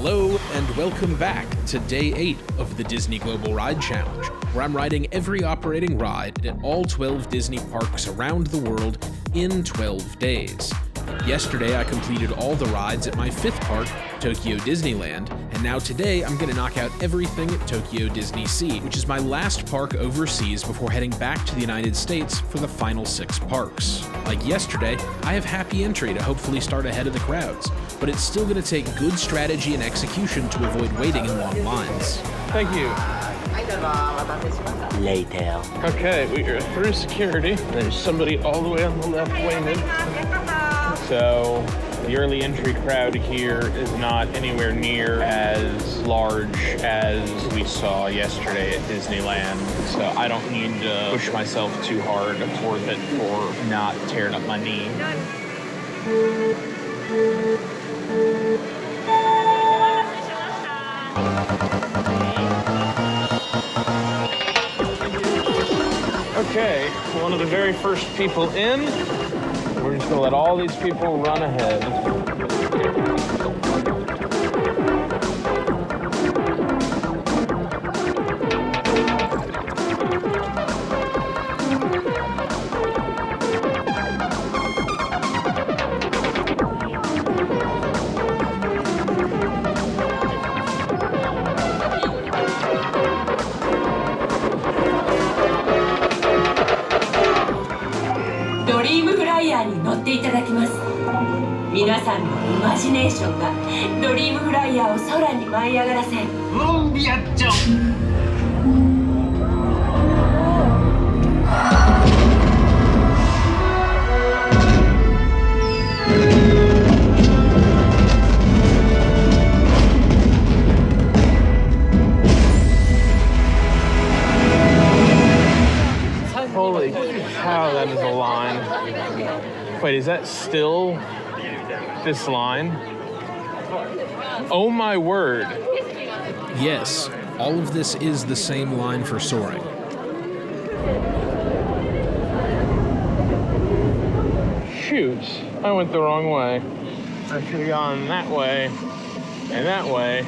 Hello, and welcome back to Day 8 of the Disney Global Ride Challenge, where I'm riding every operating ride at all 12 Disney parks around the world in 12 days. Yesterday, I completed all the rides at my 5th park, Tokyo Disneyland, and now today I'm going to knock out everything at Tokyo DisneySea, which is my last park overseas before heading back to the United States for the final 6 parks. Like yesterday, I have happy entry to hopefully start ahead of the crowds, but it's still going to take good strategy and execution to avoid waiting in long lines. Thank you. Later. Okay, we are through security. There's somebody all the way on the left waiting. So the early entry crowd here is not anywhere near as large as we saw yesterday at Disneyland. So I don't need to push myself too hard for it or not tearing up my knee. Okay, one of the very first people in. We're just gonna let all these people run ahead.皆さんのイマジネーションがドリームフライヤーを空に舞い上がらせモンビアッチョHoly cow, that is a line. Wait, is that still this line? Oh my word. Yes, all of this is the same line for soaring. Shoot, I went the wrong way. I should have gone that way and that way.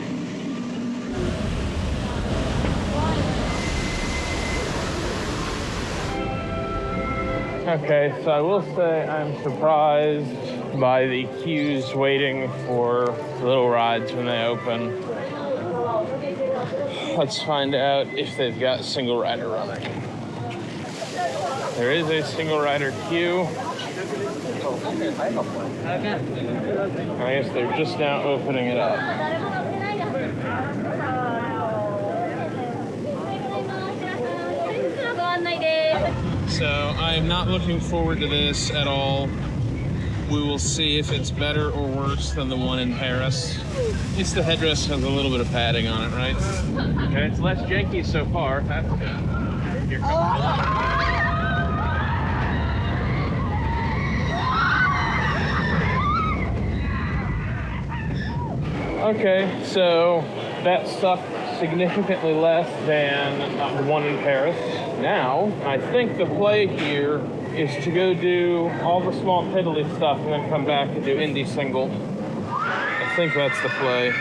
Okay, so I will say I'm surprised by the queues waiting for little rides when they open. Let's find out if they've got single rider running. There is a single rider queue. I guess they're just now opening it up. So I am not looking forward to this at all. We will see if it's better or worse than the one in Paris. At least the headrest has a little bit of padding on it, right? Okay, it's less janky so far. That's good. Here comes Okay, so that sucked significantly less than the one in Paris. Now, I think the play here is to go do all the small piddly stuff and then come back and do indie single. I think that's the play.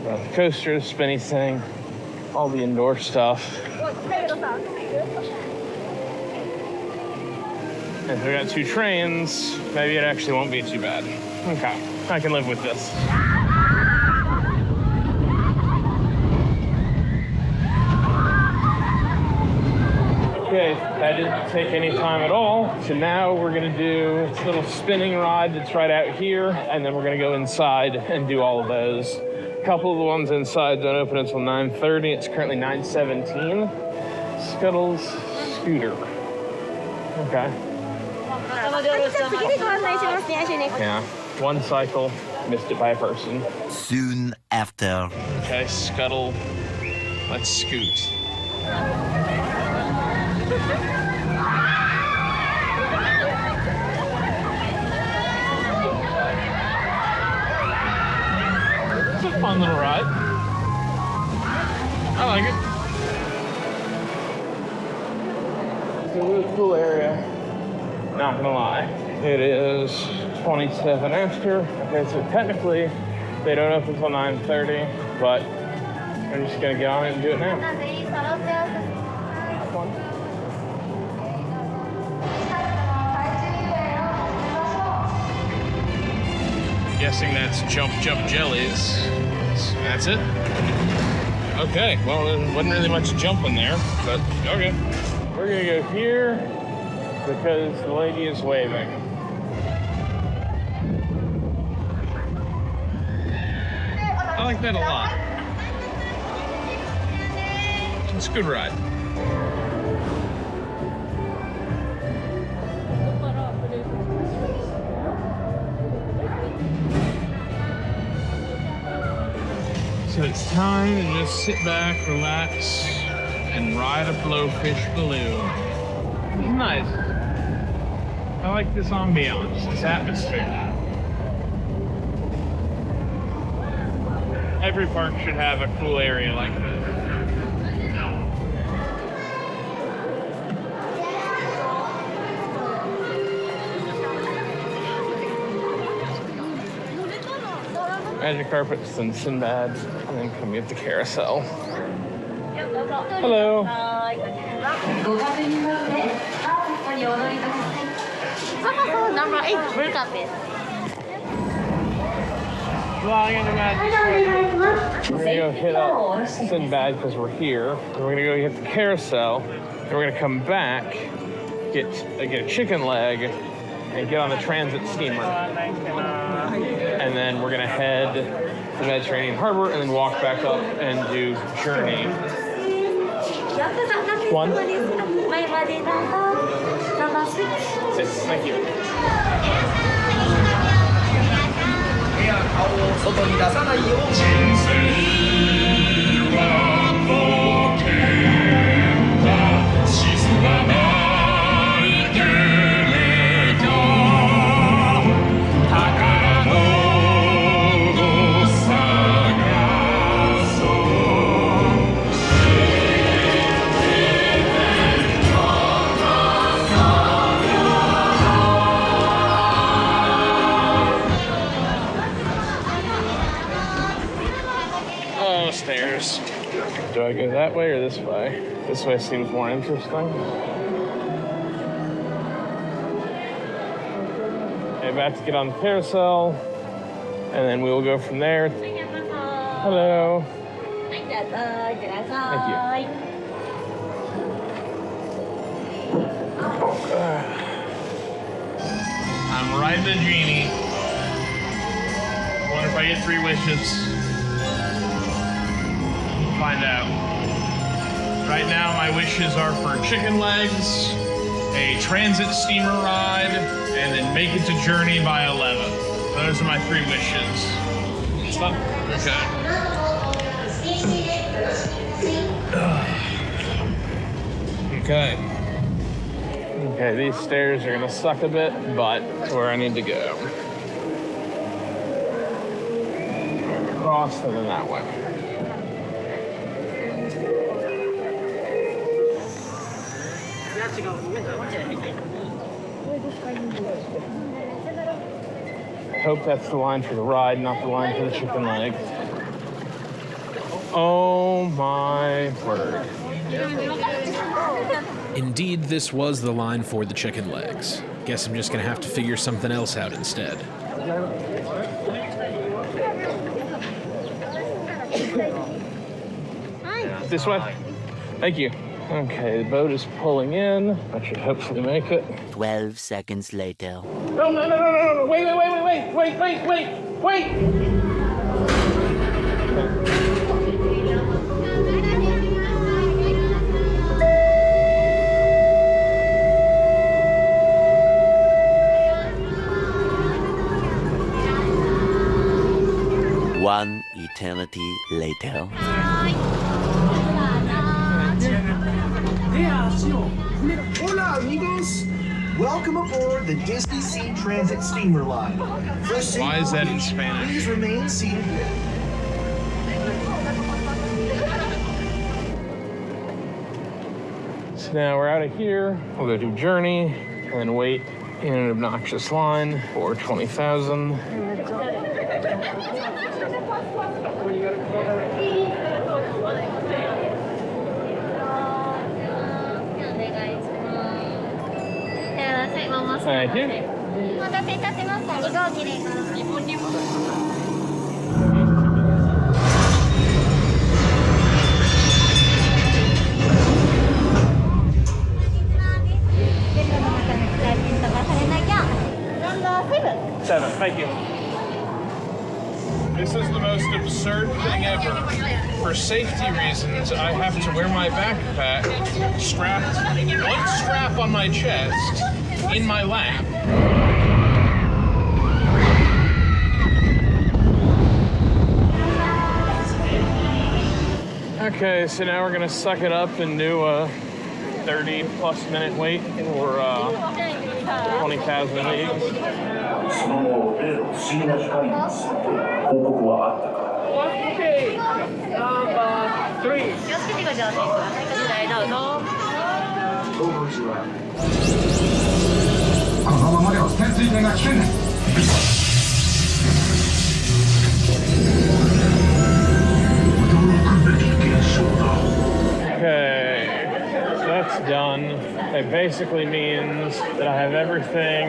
The coaster, the spinny thing, all the indoor stuff. If we got 2 trains, maybe it actually won't be too bad. Okay, I can live with this. Okay, that didn't take any time at all. So now we're gonna do this little spinning ride that's right out here, and then we're gonna go inside and do all of those. A couple of the ones inside don't open until 9:30. It's currently 9:17. Scuttle's Scooter. Okay. Yeah, 1 cycle, missed it by a person. Soon after. Okay, Scuttle, let's scoot. It's a fun little ride. I like it. It's a really cool area. Not gonna lie. It is 27 after. Okay, so technically They don't open until 9:30, but I'm just gonna get on it and do it now. Guessing that's jump jellies. So that's it. Okay, well, there wasn't really much jumping there, but okay. We're gonna go here because the lady is waving. I like that a lot. It's a good ride. So it's time to just sit back, relax, and ride a blowfish balloon. It's nice. I like this ambiance, this atmosphere. Every park should have a cool area like this. Magic carpets and Sinbad, and then come get the carousel. Hello. Number 8, welcome. Flying in the magic carpet. We're gonna go hit up Sinbad because we're here. And we're gonna go hit the carousel. And we're gonna come back, get a chicken leg, and get on the transit steamer. And then we're gonna head to the Mediterranean Harbor and then walk back up and do Journey. One. 6. Thank you. 顔を外に出さないように。Stairs. Do I go that way or this way? This way seems more interesting. Okay, about to get on the carousel, and then we will go from there. Hello. Thank you. I'm riding the genie. I wonder if I get 3 wishes. Find out. Right now, my wishes are for chicken legs, a transit steamer ride, and then make it to Journey by 11. Those are my 3 wishes. Stop. Okay. Okay. Okay, these stairs are gonna suck a bit, but it's where I need to go. Across and then that way. I hope that's the line for the ride, not the line for the chicken legs. Oh my word. Indeed, this was the line for the chicken legs. Guess I'm just gonna have to figure something else out instead. This way? Thank you. Okay, the boat is pulling in. I should hopefully make it. 12 seconds later. No, wait. One eternity later. Hola, amigos! Welcome aboard the DisneySea Transit Steamer Line. Why is that in Spanish? Please remain seated. So now we're out of here. We'll go do Journey and then wait in an obnoxious line for 20,000. Thank you. お待たせいたしました。2号機です。Seven. Thank you. This is the most absurd thing ever. For safety reasons, I have to wear my backpack strapped, one strap on my chest, in my lap. Okay, so now we're gonna suck it up and do a 30+ minute wait for 20,000 leagues. その後、例の不思議な光について報告はあったか。Okay, number 3. 気をつけてご乗船ください。こちらへどうぞ。このままでは潜水艇が危険です。驚くべき現象だ。Okay, so that's done. It basically means that I have everything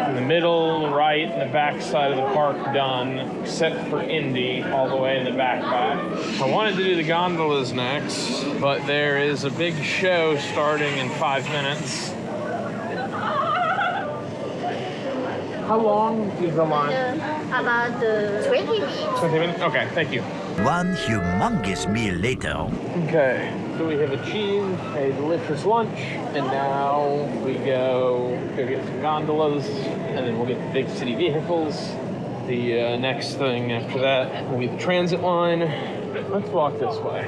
in the middle, the right, and the back side of the park done, except for Indy, all the way in the backpack. I wanted to do the gondolas next, but there is a big show starting in 5 minutes. How long is the line? About 20 minutes. 20 minutes? Okay, thank you. One humongous meal later. Okay, so we have achieved a delicious lunch, and now we go get some gondolas, and then we'll get the big city vehicles. The next thing after that will be the transit line. Let's walk this way.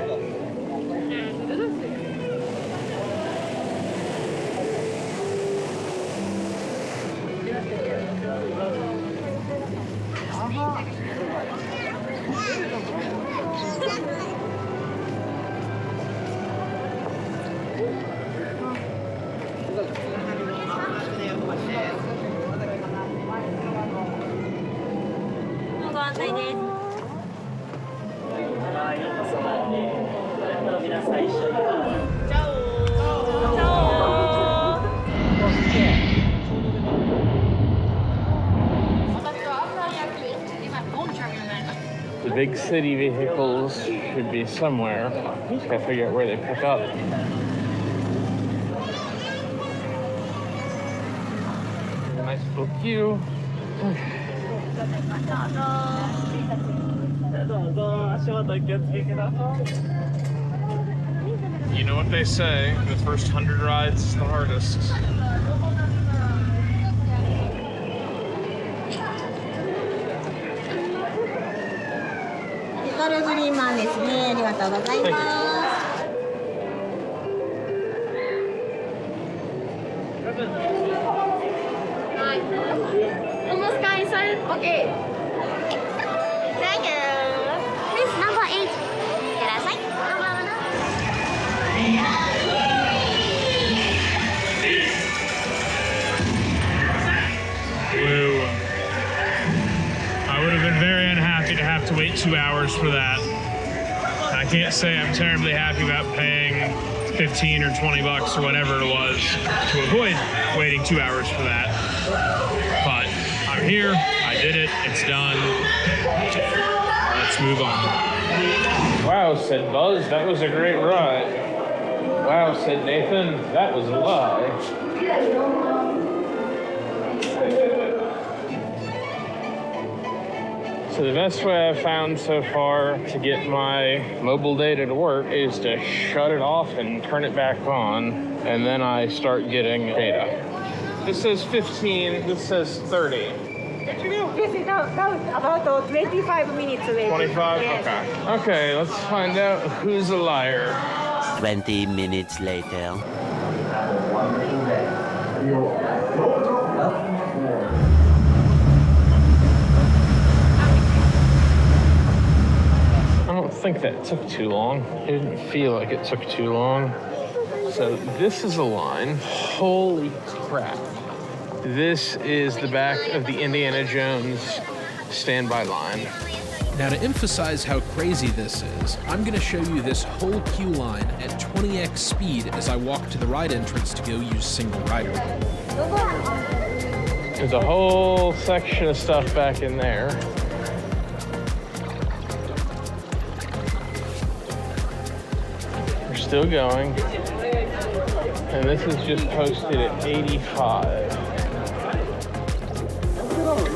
The big city vehicles should be somewhere. Just gotta figure out where they pick up. Nice little queue. You know what they say, the first 100 rides is the hardest. トルグリーマンですね。ありがとうございます。はい。Almost cancelled. Okay. Thank you. Please number 8. ください。Woo. I would have been very unhappy to have to wait 2 hours for that. I can't say I'm terribly happy about paying 15 or 20 bucks or whatever it was to avoid waiting 2 hours for that. But I'm here, I did it, it's done. Let's move on. Wow, said Buzz, that was a great ride. Wow, said Nathan, that was a lie. So the best way I've found so far to get my mobile data to work is to shut it off and turn it back on, and then I start getting data. This says 15, this says 30. Yes, that was about 25 minutes waiting. 25? Yes. Okay. Okay, let's find out who's a liar. 20 minutes later. I don't think that took too long. It didn't feel like it took too long. So this is a line. Holy crap. This is the back of the Indiana Jones standby line. Now, to emphasize how crazy this is, I'm going to show you this whole queue line at 20x speed as I walk to the ride entrance to go use single rider. There's a whole section of stuff back in there. We're still going. And this is just posted at 85.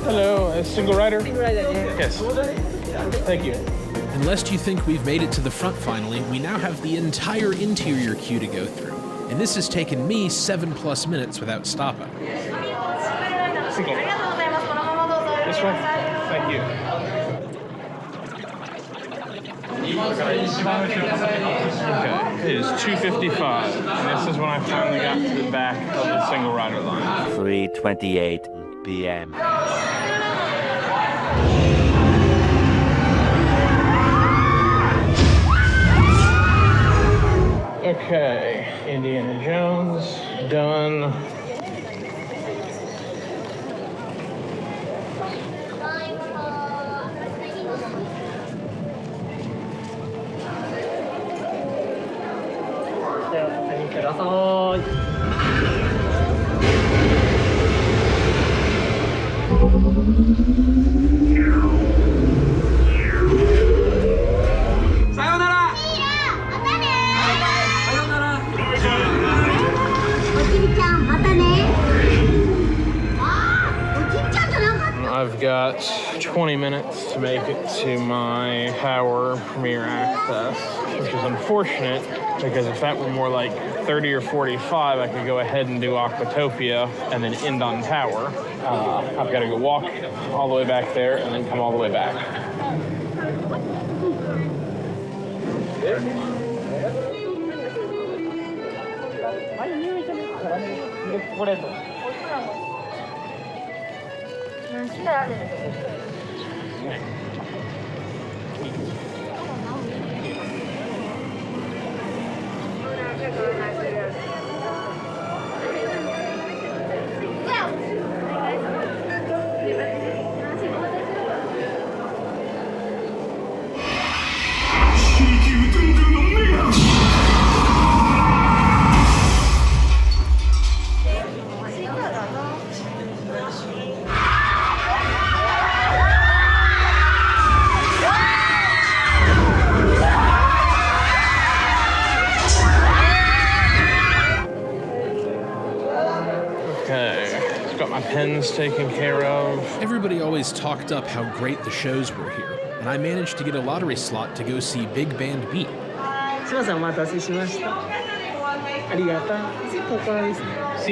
Hello, a single rider? Single rider, yeah. Yes. Thank you. And lest you think we've made it to the front finally, we now have the entire interior queue to go through. And this has taken me 7+ minutes without stopping. Single. This one? Thank you. Okay, it is 2:55, and this is when I finally got to the back of the single rider line. 3:28 p.m. Okay, Indiana Jones, done. I've got 20 minutes to make it to my Tower Premiere Access, which is unfortunate because if that were more like 30 or 45, I could go ahead and do Aquatopia and then end on Tower. I've got to go walk all the way back there and then come all the way back. Pens taken care of. Everybody always talked up how great the shows were here, and I managed to get a lottery slot to go see Big Band Beat. See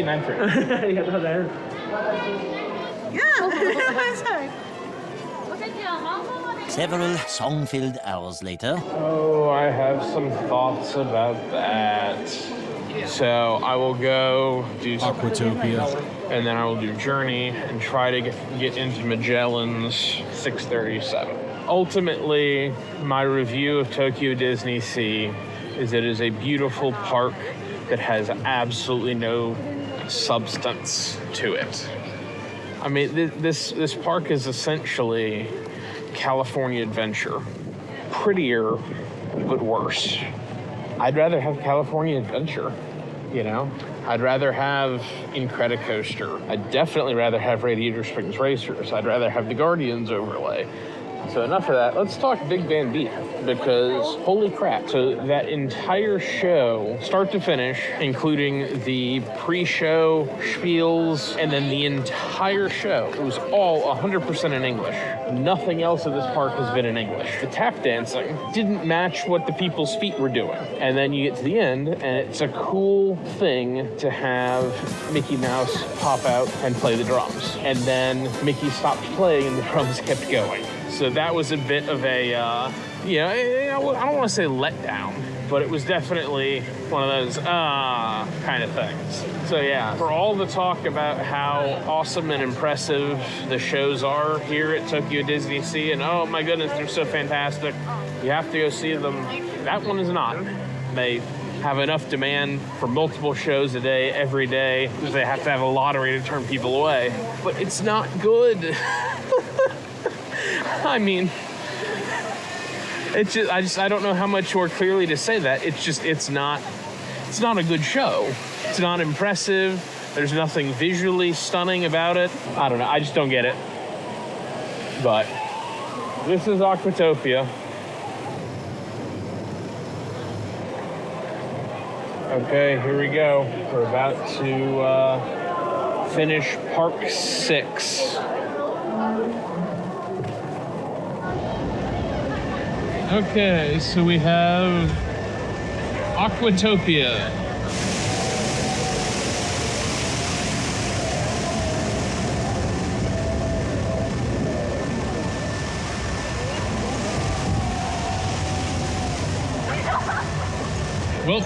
9-3. Several song-filled hours later. Oh, I have some thoughts about that. So I will go do Aquatopia, and then I will do Journey and try to get into Magellan's 637. Ultimately, my review of Tokyo DisneySea is it is a beautiful park that has absolutely no substance to it. I mean, this park is essentially California Adventure. Prettier, but worse. I'd rather have California Adventure, you know? I'd rather have Incredicoaster. I'd definitely rather have Radiator Springs Racers. I'd rather have the Guardians overlay. So enough of that. Let's talk Big Band Beat, because holy crap. So that entire show, start to finish, including the pre-show spiels, and then the entire show, it was all 100% in English. Nothing else at this park has been in English. The tap dancing didn't match what the people's feet were doing. And then you get to the end, and it's a cool thing to have Mickey Mouse pop out and play the drums. And then Mickey stopped playing and the drums kept going. So that was a bit of a, I don't want to say letdown, but it was definitely one of those, kind of things. So yeah, for all the talk about how awesome and impressive the shows are here at Tokyo DisneySea, and oh my goodness, they're so fantastic, you have to go see them, that one is not. They have enough demand for multiple shows a day, every day, because they have to have a lottery to turn people away. But it's not good. I mean, I don't know how much more clearly to say that. It's not a good show. It's not impressive. There's nothing visually stunning about it. I don't know, I just don't get it. But this is Aquatopia. Okay, here we go. We're about to finish Park 6. Okay, so we have Aquatopia. Well,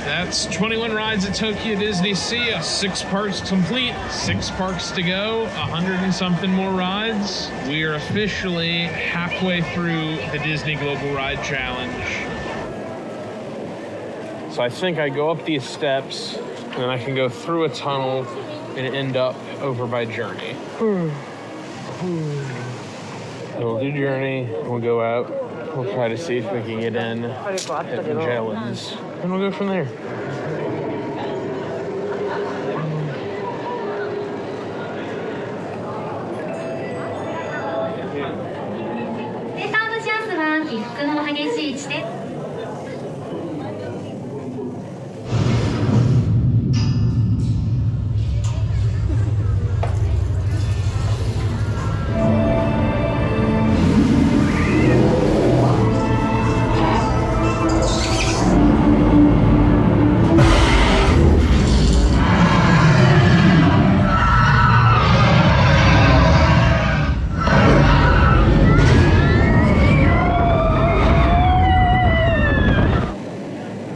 that's 21 rides at Tokyo DisneySea, 6 parks complete, 6 parks to go, 100 and something more rides. We are officially halfway through the Disney Global Ride Challenge. So I think I go up these steps, and then I can go through a tunnel and end up over by Journey. We'll do Journey, and we'll go out. We'll try to see if we can get in at Magellan's, and we'll go from there.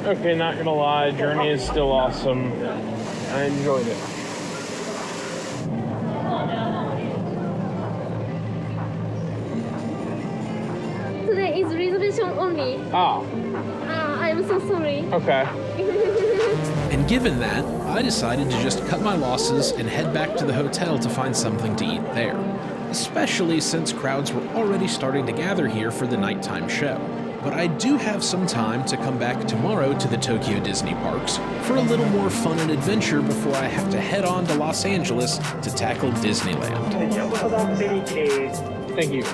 Okay, not gonna lie, Journey is still awesome. I enjoyed it. Today is reservation only. Ah. I'm so sorry. Okay. And given that, I decided to just cut my losses and head back to the hotel to find something to eat there, especially since crowds were already starting to gather here for the nighttime show. But I do have some time to come back tomorrow to the Tokyo Disney parks for a little more fun and adventure before I have to head on to Los Angeles to tackle Disneyland. Thank you.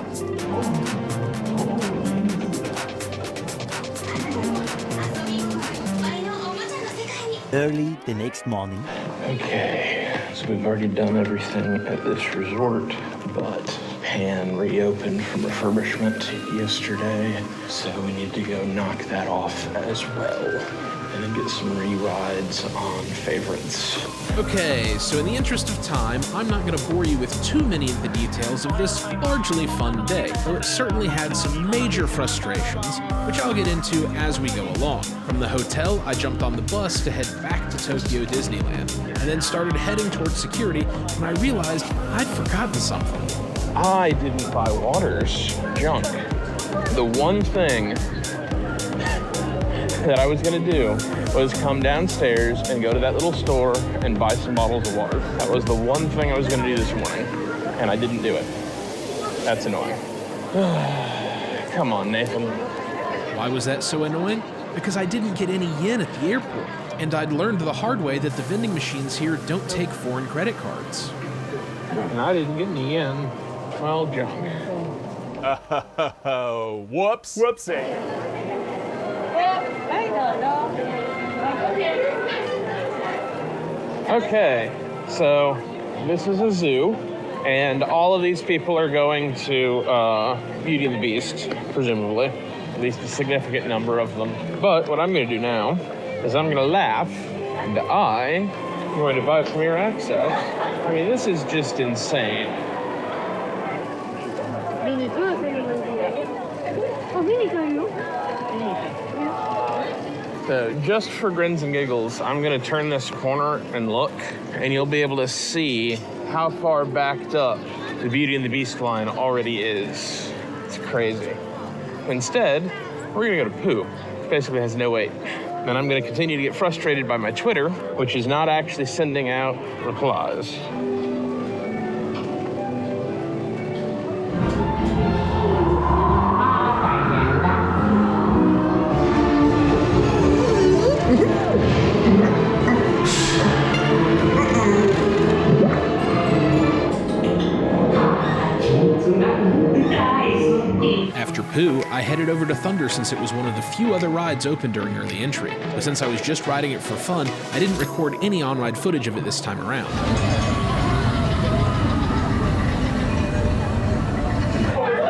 Early the next morning. Okay, so we've already done everything at this resort, but Pan reopened from refurbishment yesterday, so we need to go knock that off as well, and then get some re-rides on favorites. Okay, so in the interest of time, I'm not going to bore you with too many of the details of this largely fun day, though it certainly had some major frustrations, which I'll get into as we go along. From the hotel, I jumped on the bus to head back to Tokyo Disneyland, and then started heading towards security when I realized I'd forgotten something. I didn't buy Waters junk. The one thing that I was gonna do was come downstairs and go to that little store and buy some bottles of water. That was the one thing I was gonna do this morning, and I didn't do it. That's annoying. Come on, Nathan. Why was that so annoying? Because I didn't get any yen at the airport, and I'd learned the hard way that the vending machines here don't take foreign credit cards. And I didn't get any yen. Well, junk. Whoops. Whoopsie. Okay, so this is a zoo, and all of these people are going to Beauty and the Beast, presumably. At least a significant number of them. But what I'm going to do now is I'm going to laugh, and I'm going to buy Premier Access. I mean, this is just insane. So just for grins and giggles, I'm gonna turn this corner and look, and you'll be able to see how far backed up the Beauty and the Beast line already is. It's crazy. Instead, we're gonna go to Pooh, which basically has no wait. Then I'm gonna continue to get frustrated by my Twitter, which is not actually sending out replies. After Pooh, I headed over to Thunder since it was one of the few other rides open during early entry, but since I was just riding it for fun, I didn't record any on-ride footage of it this time around.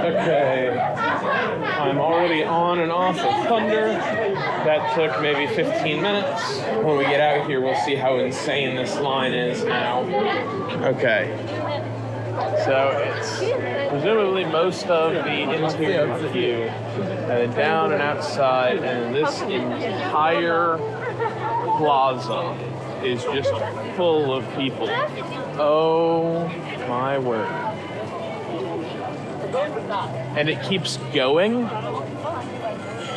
Okay, I'm already on and off of Thunder. That took maybe 15 minutes. When we get out here, we'll see how insane this line is now. Okay. So it's presumably most of the interior queue, and then down and outside, and this entire plaza is just full of people. Oh my word. And it keeps going?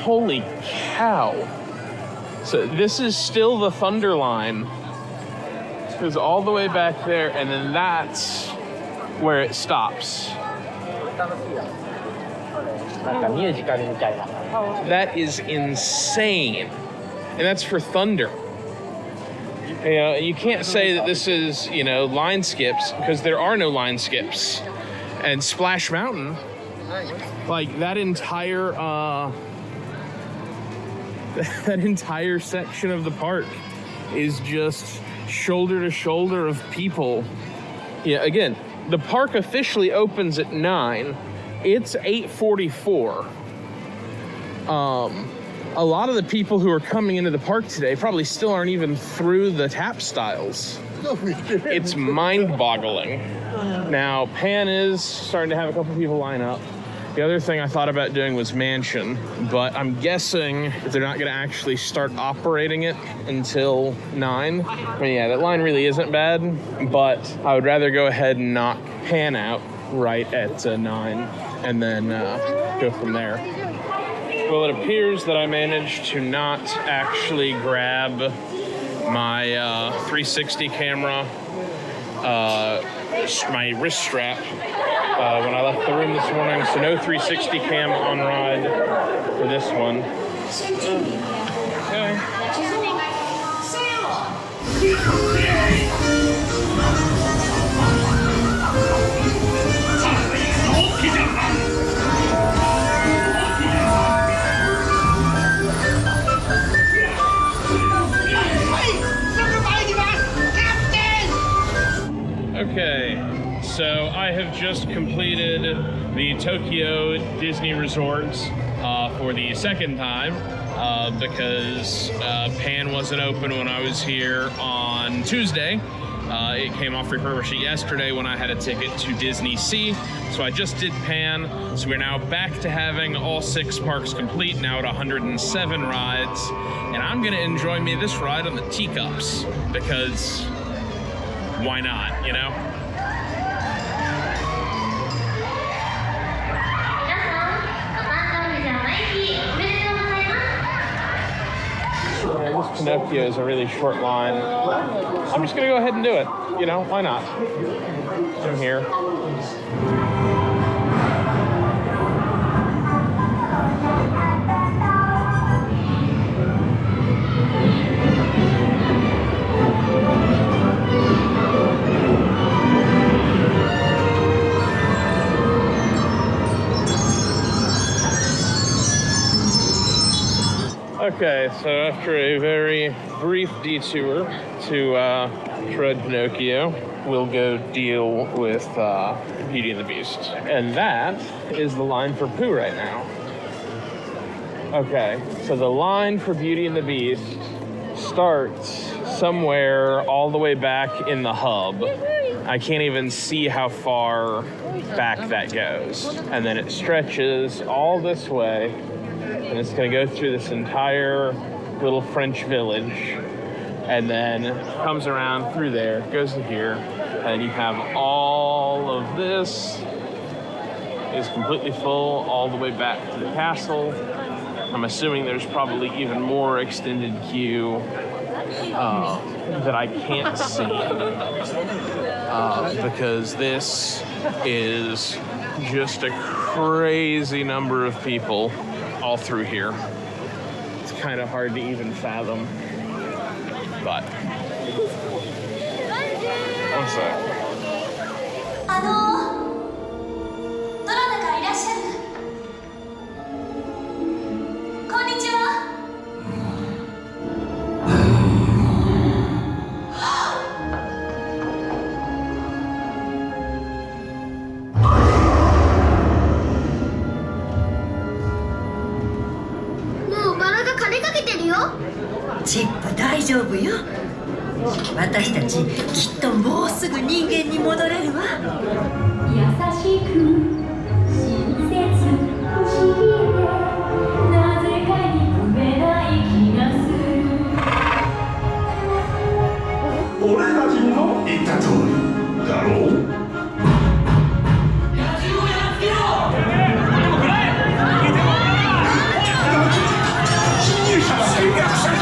Holy cow. So this is still the Thunder line. It goes all the way back there, and then that's where it stops. That is insane. And that's for Thunder. You know, you can't say that this is, you know, line skips, because there are no line skips. And Splash Mountain, like that entire section of the park is just shoulder to shoulder of people. Yeah, again, the park officially opens at 9. It's 8:44. A lot of the people who are coming into the park today probably still aren't even through the tap styles. It's mind-boggling. Now, Pan is starting to have a couple people line up. The other thing I thought about doing was Mansion, but I'm guessing they're not gonna actually start operating it until 9. I mean, yeah, that line really isn't bad, but I would rather go ahead and knock Pan out right at 9 and then go from there. Well, it appears that I managed to not actually grab my 360 camera, my wrist strap, when I left the room this morning, so no 360 cam on ride for this one. Okay. Okay, so I have just completed the Tokyo Disney Resorts for the second time because Pan wasn't open when I was here on Tuesday. It came off refurbished yesterday when I had a ticket to DisneySea. So I just did Pan. So we're now back to having all 6 parks complete, now at 107 rides. And I'm gonna enjoy me this ride on the teacups because why not, you know? This Pinocchio is a really short line. I'm just gonna go ahead and do it. You know, why not? I'm here. Okay, so after a very brief detour to Shred Pinocchio, we'll go deal with Beauty and the Beast. And that is the line for Pooh right now. Okay, so the line for Beauty and the Beast starts somewhere all the way back in the hub. I can't even see how far back that goes. And then it stretches all this way. And it's gonna go through this entire little French village and then comes around through there, goes to here, and you have all of this is completely full all the way back to the castle. I'm assuming there's probably even more extended queue that I can't see because this is just a crazy number of people all through here. It's kind of hard to even fathom, but one sec. よ。チップ大丈夫よ。私たちきっともうすぐ人間に戻れるわ。優しく親切不思議でなぜか憎めない気がする。俺たちの言った通りだろう。侵入者が制約された。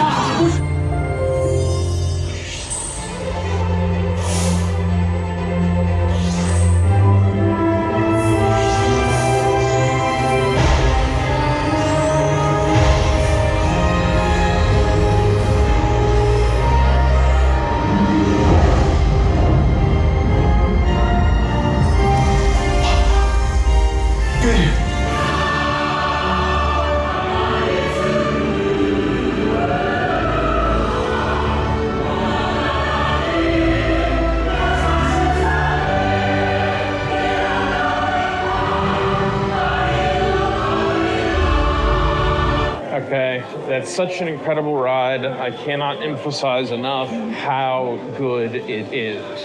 Okay, that's such an incredible ride. I cannot emphasize enough how good it is.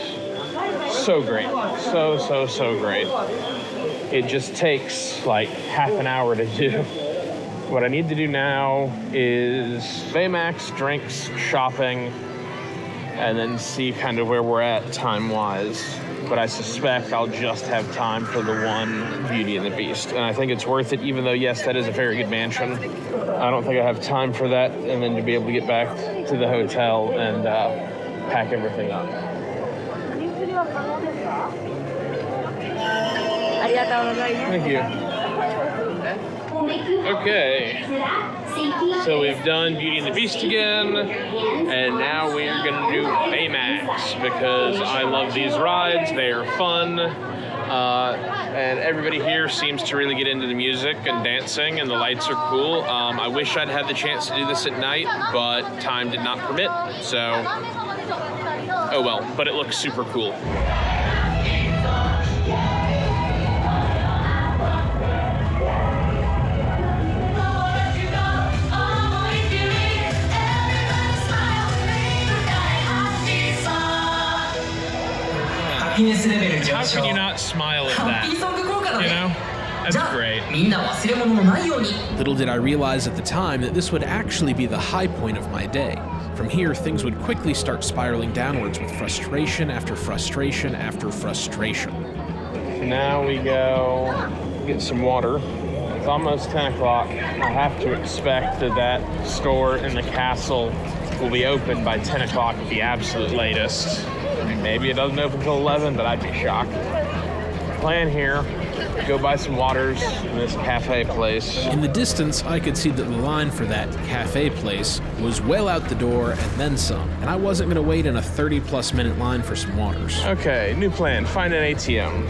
So great. So great. It just takes like half an hour to do. What I need to do now is Baymax, drinks, shopping, and then see kind of where we're at time-wise. But I suspect I'll just have time for the one Beauty and the Beast. And I think it's worth it, even though, yes, that is a very good mansion. I don't think I have time for that, and then to be able to get back to the hotel and pack everything up. Thank you. Okay. So we've done Beauty and the Beast again, and now we're gonna do Baymax because I love these rides. They are fun. And everybody here seems to really get into the music and dancing, and the lights are cool. I wish I'd had the chance to do this at night, but time did not permit, so oh well, but it looks super cool. How can you not smile at that? You know? That's great. Little did I realize at the time that this would actually be the high point of my day. From here, things would quickly start spiraling downwards with frustration after frustration after frustration. Now we go get some water. It's almost 10 o'clock. I have to expect that store in the castle will be open by 10 o'clock at the absolute latest. I mean, maybe it doesn't open until 11, but I'd be shocked. Plan here, go buy some waters in this cafe place. In the distance, I could see that the line for that cafe place was well out the door and then some, and I wasn't going to wait in a 30-plus minute line for some waters. Okay, new plan, find an ATM.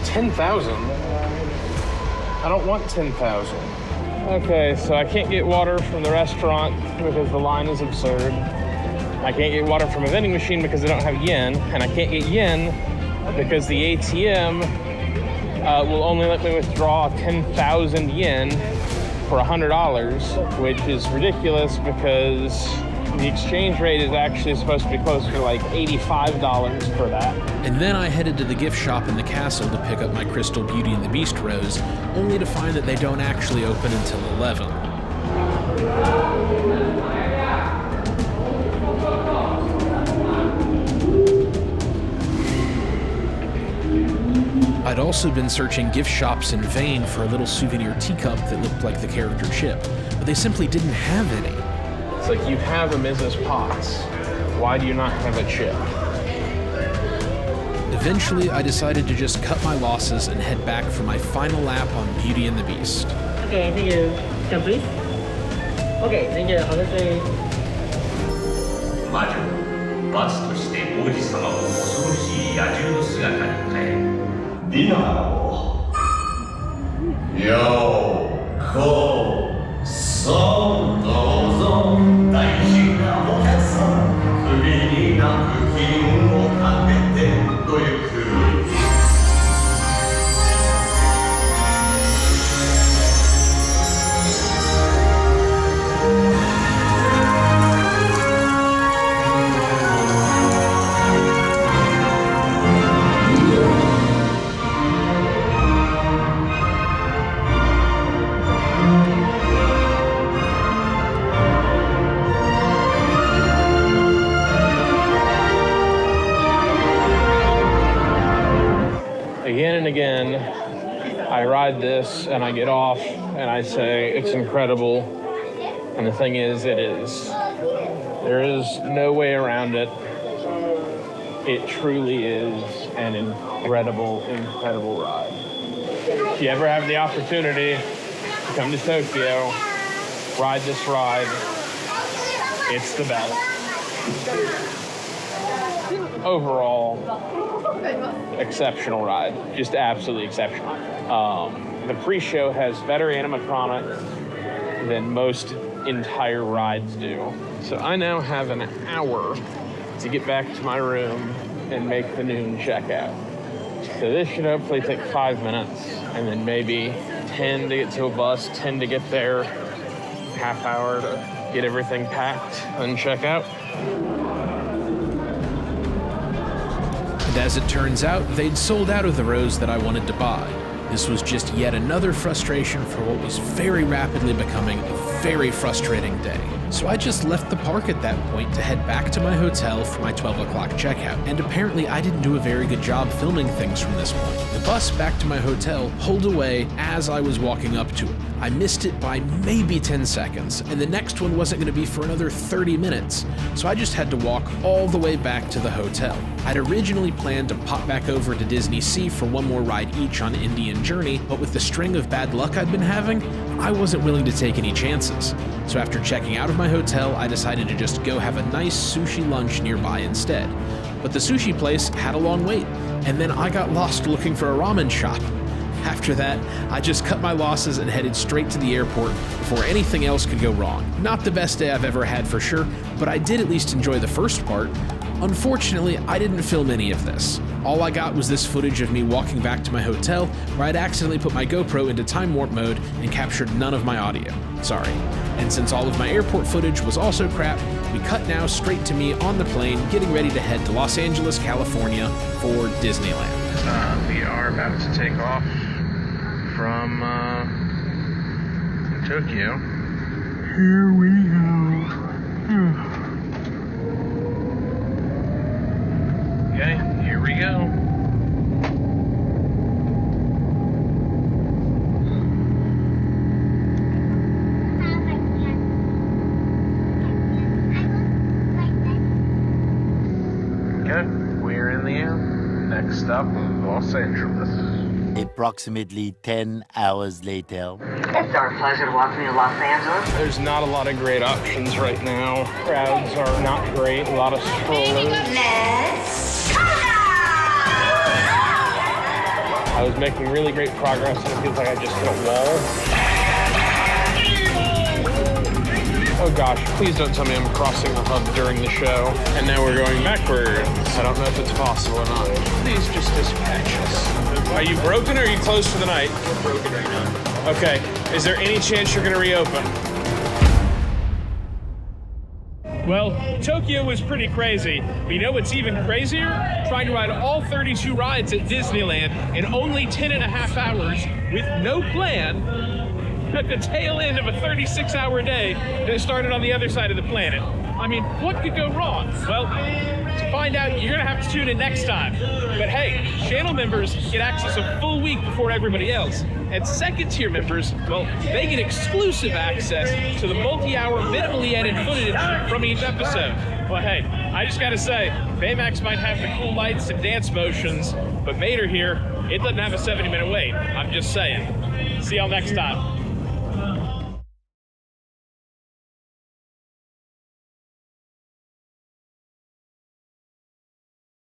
$10,000? I don't want 10,000. Okay, so I can't get water from the restaurant because the line is absurd. I can't get water from a vending machine because I don't have yen, and I can't get yen because the ATM will only let me withdraw 10,000 yen for $100, which is ridiculous because the exchange rate is actually supposed to be closer to like $85 for that. And then I headed to the gift shop in the castle to pick up my Crystal Beauty and the Beast rose, only to find that they don't actually open until 11. I'd also been searching gift shops in vain for a little souvenir teacup that looked like the character Chip, but they simply didn't have any. It's like, you have a Mrs. Potts. Why do you not have a Chip? Eventually, I decided to just cut my losses and head back for my final lap on Beauty and the Beast. Okay, thank you. Can please? Okay, thank you. Honestly. 魔女、罰として王子様を恐ろしい野獣の姿に変え、ディナーをようこそどうぞ大事なお客さん、首にナプキンをかけてごゆっくり I ride this and I get off and I say, it's incredible. And the thing is, it is. There is no way around it. It truly is an incredible, incredible ride. If you ever have the opportunity to come to Tokyo, ride this ride, it's the best. Overall, exceptional ride. Just absolutely exceptional. The pre-show has better animatronics than most entire rides do. So I now have an hour to get back to my room and make the noon checkout. So this should hopefully take 5 minutes, and then maybe 10 to get to a bus, 10 to get there, half hour to get everything packed and check out. And as it turns out, they'd sold out of the rows that I wanted to buy. This was just yet another frustration for what was very rapidly becoming a very frustrating day. So I just left the park at that point to head back to my hotel for my 12 o'clock checkout, and apparently I didn't do a very good job filming things from this point. The bus back to my hotel pulled away as I was walking up to it. I missed it by maybe 10 seconds, and the next one wasn't going to be for another 30 minutes, so I just had to walk all the way back to the hotel. I'd originally planned to pop back over to DisneySea for one more ride each on Indian Journey, but with the string of bad luck I'd been having, I wasn't willing to take any chances. So after checking out of my hotel, I decided to just go have a nice sushi lunch nearby instead. But the sushi place had a long wait, and then I got lost looking for a ramen shop. After that, I just cut my losses and headed straight to the airport before anything else could go wrong. Not the best day I've ever had for sure, but I did at least enjoy the first part. Unfortunately, I didn't film any of this. All I got was this footage of me walking back to my hotel where I'd accidentally put my GoPro into time warp mode and captured none of my audio. Sorry. And since all of my airport footage was also crap, we cut now straight to me on the plane getting ready to head to Los Angeles, California for Disneyland. We are about to take off from Tokyo. Here we go. Okay, here we go. Okay, we're in the air. Next stop, Los Angeles. Approximately 10 hours later. It's our pleasure to welcome you to Los Angeles. There's not a lot of great options right now. Crowds are not great, a lot of strollers. Let's go! I was making really great progress and it feels like I just hit a wall. Oh gosh, please don't tell me I'm crossing the hub during the show. And now we're going backwards. I don't know if it's possible or not. Please just dispatch us. Are you broken or are you closed for the night? We're broken right now. Okay. Is there any chance you're gonna reopen? Well, Tokyo was pretty crazy. But you know what's even crazier? Trying to ride all 32 rides at Disneyland in only 10.5 hours with no plan at the tail end of a 36-hour day that started on the other side of the planet. I mean, what could go wrong? Well, to find out, you're gonna have to tune in next time. But hey, channel members get access a full week before everybody else. And second tier members, well, they get exclusive access to the multi-hour minimally edited footage from each episode. Well, hey, I just gotta say, Baymax might have the cool lights and dance motions, but Mater here, it doesn't have a 70-minute wait. I'm just saying. See y'all next time.